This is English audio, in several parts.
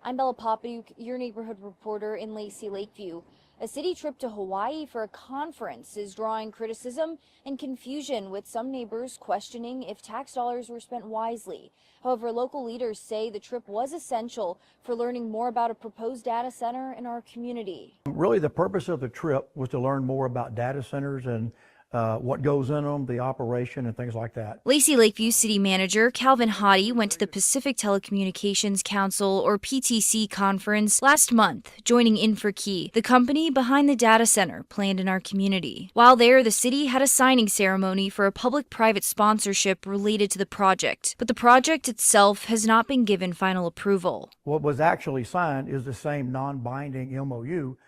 I'm Bella Poppaduk, your neighborhood reporter in Lacy, Lakeview. A city trip to Hawaii for a conference is drawing criticism and confusion, with some neighbors questioning if tax dollars were spent wisely. However, local leaders say the trip was essential for learning more about a proposed data center in our community. Really, the purpose of the trip was to learn more about data centers and what goes in them, the operation, and things like that. Lacy Lakeview City Manager Calvin Hottie went to the Pacific Telecommunications Council, or PTC, conference last month, joining Infokey, the company behind the data center planned in our community. While there, the city had a signing ceremony for a public-private sponsorship related to the project, but the project itself has not been given final approval. What was actually signed is the same non-binding MOU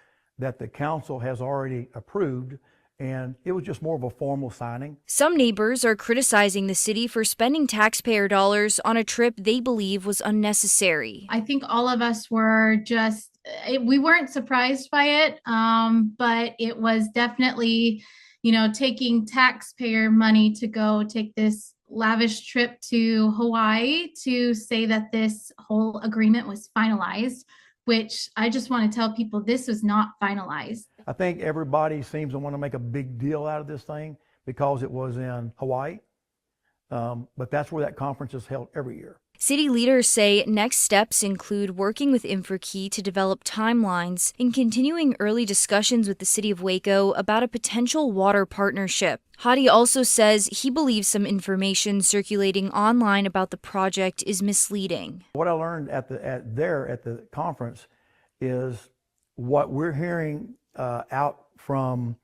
that the council has already approved, and it was just more of a formal signing. Some neighbors are criticizing the city for spending taxpayer dollars on a trip they believe was unnecessary. I think all of us were we weren't surprised by it, but it was definitely, taking taxpayer money to go take this lavish trip to Hawaii to say that this whole agreement was finalized, which I just want to tell people this was not finalized. I think everybody seems to want to make a big deal out of this thing because it was in Hawaii, but that's where that conference is held every year. City leaders say next steps include working with Infokey to develop timelines and continuing early discussions with the city of Waco about a potential water partnership. Hottie also says he believes some information circulating online about the project is misleading. What I learned at the conference is what we're hearing out from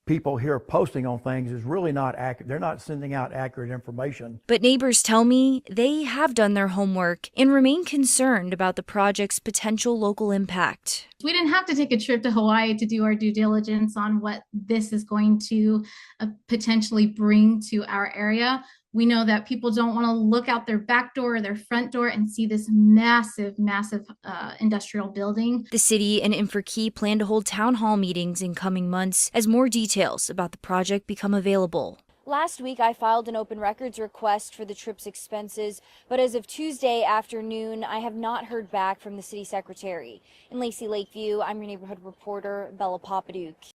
people here posting on things is really not accurate. They're not sending out accurate information. But neighbors tell me they have done their homework and remain concerned about the project's potential local impact. We didn't have to take a trip to Hawaii to do our due diligence on what this is going to potentially bring to our area. We know that people don't want to look out their back door or their front door and see this massive industrial building. The city and Infokey plan to hold town hall meetings in coming months as more details about the project become available. Last week, I filed an open records request for the trip's expenses, but as of Tuesday afternoon, I have not heard back from the city secretary. In Lacy Lakeview, I'm your neighborhood reporter, Bella Poppaduk.